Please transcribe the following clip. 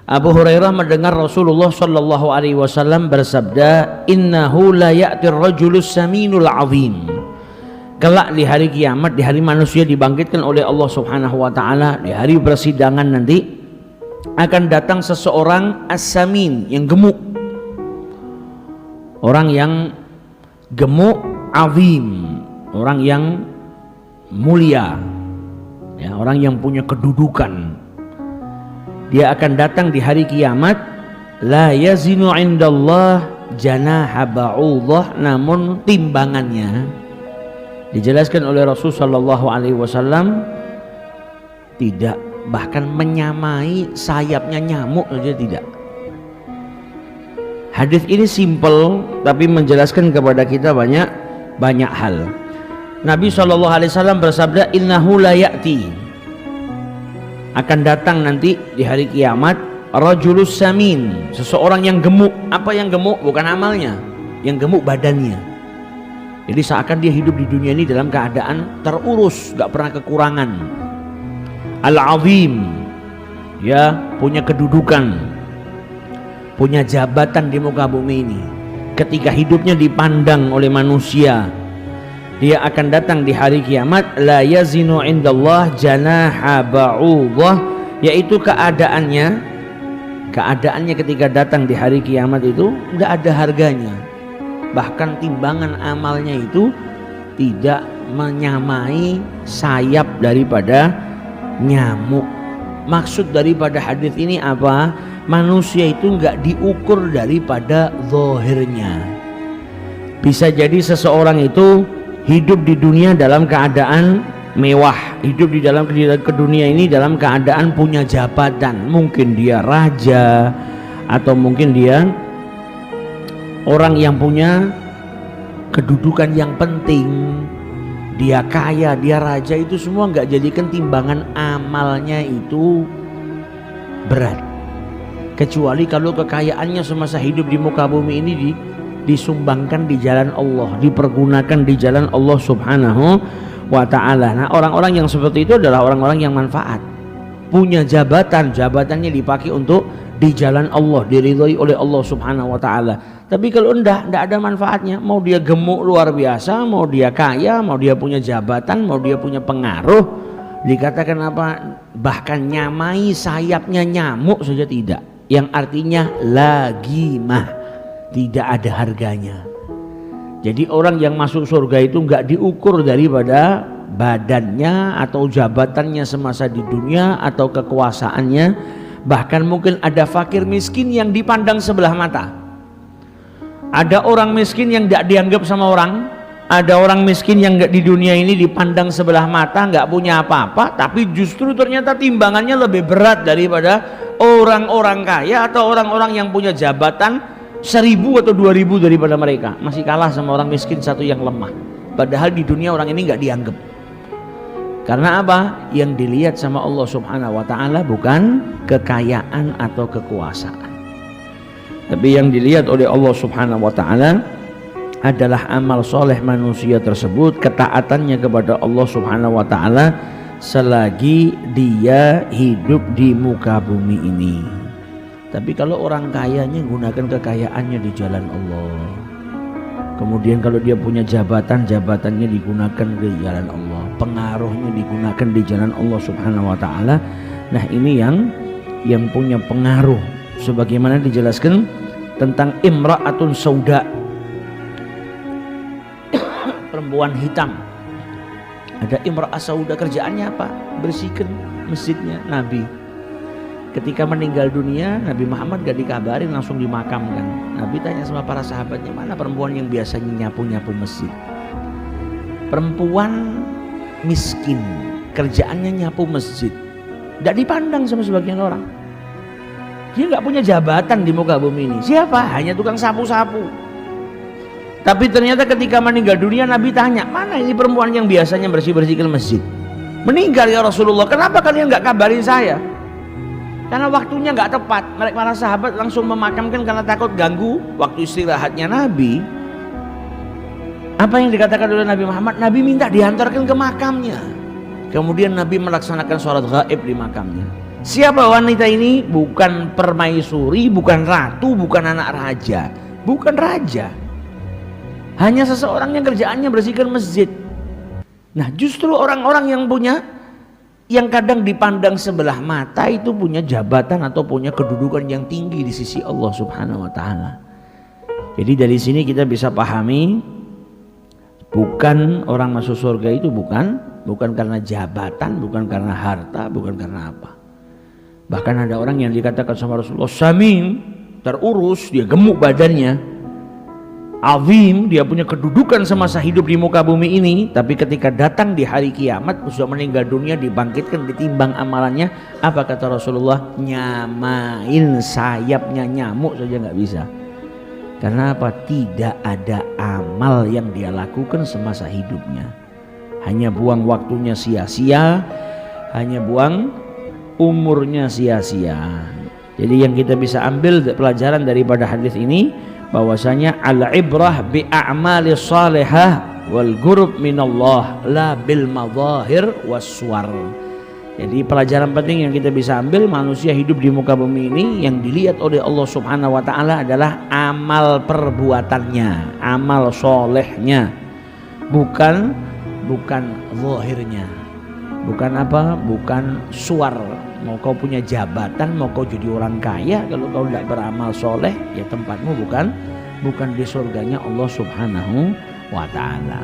Abu Hurairah mendengar Rasulullah Shallallahu Alaihi Wasallam bersabda, Innahu la ya'tir rajulus saminul azim. Kelak di hari kiamat, di hari manusia dibangkitkan oleh Allah Subhanahu Wa Taala, di hari persidangan nanti akan datang seseorang as-samin, yang gemuk, orang yang gemuk, azim, orang yang mulia, ya, orang yang punya kedudukan. Dia akan datang di hari kiamat, la yazinu indallah janaha ba'udah, namun timbangannya, dijelaskan oleh Rasul sallallahu alaihi wasallam, tidak, bahkan menyamai sayapnya nyamuk saja tidak. Hadis ini simple tapi menjelaskan kepada kita banyak hal. Nabi sallallahu alaihi wasallam bersabda, innahu la ya'ti, akan datang nanti di hari kiamat, rajulus samin, seseorang yang gemuk. Apa yang gemuk? Bukan amalnya, yang gemuk badannya. Jadi seakan dia hidup di dunia ini dalam keadaan terurus, gak pernah kekurangan. Al-azim, ya, punya kedudukan, punya jabatan di muka bumi ini. Ketika hidupnya dipandang oleh manusia, dia akan datang di hari kiamat, la yazinu indallah janaha ba'udah, yaitu keadaannya ketika datang di hari kiamat itu tidak ada harganya. Bahkan timbangan amalnya itu tidak menyamai sayap daripada nyamuk. Maksud daripada hadis ini apa? Manusia itu enggak diukur daripada zahirnya. Bisa jadi seseorang itu hidup di dunia dalam keadaan mewah, hidup di dalam ke dunia ini dalam keadaan punya jabatan. Mungkin dia raja, atau mungkin dia orang yang punya kedudukan yang penting, dia kaya, dia raja. Itu semua nggak jadikan timbangan amalnya itu berat, kecuali kalau kekayaannya semasa hidup di muka bumi ini disumbangkan di jalan Allah, dipergunakan di jalan Allah Subhanahu wa Ta'ala. Nah, orang-orang yang seperti itu adalah orang-orang yang manfaat, punya jabatan, jabatannya dipakai untuk di jalan Allah, diridhoi oleh Allah Subhanahu wa Ta'ala. Tapi kalau enggak ada manfaatnya, mau dia gemuk luar biasa, mau dia kaya, mau dia punya jabatan, mau dia punya pengaruh, dikatakan apa? Bahkan nyamai sayapnya nyamuk saja tidak, yang artinya lagimah, tidak ada harganya. Jadi orang yang masuk surga itu enggak diukur daripada badannya atau jabatannya semasa di dunia atau kekuasaannya. Bahkan mungkin ada fakir miskin yang dipandang sebelah mata. Ada orang miskin yang enggak dianggap sama orang. Ada orang miskin yang enggak di dunia ini dipandang sebelah mata, enggak punya apa-apa, tapi justru ternyata timbangannya lebih berat daripada orang-orang kaya atau orang-orang yang punya jabatan 1000 atau 2000 daripada mereka. Masih kalah sama orang miskin satu yang lemah. Padahal di dunia orang ini nggak dianggap. Karena apa? Yang dilihat sama Allah Subhanahu wa Ta'ala bukan kekayaan atau kekuasaan, tapi yang dilihat oleh Allah Subhanahu wa Ta'ala adalah amal soleh manusia tersebut, ketaatannya kepada Allah Subhanahu wa Ta'ala selagi dia hidup di muka bumi ini. Tapi kalau orang kayanya gunakan kekayaannya di jalan Allah, kemudian kalau dia punya jabatan, jabatannya digunakan di jalan Allah, pengaruhnya digunakan di jalan Allah Subhanahu wa Ta'ala. Nah, ini yang punya pengaruh, sebagaimana dijelaskan tentang imra'atun sauda, perempuan hitam. Ada imra'ah sauda, kerjaannya apa? Bersihkan masjidnya Nabi. Ketika meninggal dunia, Nabi Muhammad gak dikabarin, langsung dimakamkan. Nabi tanya sama para sahabatnya, mana perempuan yang biasanya nyapu-nyapu masjid? Perempuan miskin, kerjaannya nyapu masjid, gak dipandang sama sebagian orang. Dia gak punya jabatan di muka bumi ini. Siapa? Hanya tukang sapu-sapu. Tapi ternyata ketika meninggal dunia, Nabi tanya, mana ini perempuan yang biasanya bersih-bersihkan masjid? Meninggal ya Rasulullah, kenapa kalian gak kabarin saya? Karena waktunya nggak tepat. Mereka para sahabat langsung memakamkan karena takut ganggu waktu istirahatnya Nabi. Apa yang dikatakan oleh Nabi Muhammad? Nabi minta diantarkan ke makamnya. Kemudian Nabi melaksanakan sholat gaib di makamnya. Siapa wanita ini? Bukan permaisuri, bukan ratu, bukan anak raja, bukan raja. Hanya seseorang yang kerjaannya bersihkan masjid. Nah, justru orang-orang yang kadang dipandang sebelah mata itu punya jabatan atau punya kedudukan yang tinggi di sisi Allah Subhanahu wa taala. Jadi dari sini kita bisa pahami, bukan orang masuk surga itu bukan karena jabatan, bukan karena harta, bukan karena apa. Bahkan ada orang yang dikatakan sama Rasulullah samin, terurus, dia gemuk badannya, azim, dia punya kedudukan semasa hidup di muka bumi ini, tapi ketika datang di hari kiamat sudah meninggal dunia, dibangkitkan, ditimbang amalannya, apa kata Rasulullah? Nyamain sayapnya nyamuk saja nggak bisa. Karena apa? Tidak ada amal yang dia lakukan semasa hidupnya. Hanya buang waktunya sia-sia, hanya buang umurnya sia-sia. Jadi yang kita bisa ambil pelajaran daripada hadis ini, bahwasanya al-ibrah bi a'mali salihah wal ghurub minallah la bil madahir waswar. Jadi pelajaran penting yang kita bisa ambil, manusia hidup di muka bumi ini yang dilihat oleh Allah Subhanahu wa taala adalah amal perbuatannya, amal solehnya, bukan zahirnya. Bukan apa? Bukan suar. Mau kau punya jabatan, mau kau jadi orang kaya, kalau kau tidak beramal soleh, ya tempatmu bukan di surganya Allah Subhanahu wa taala.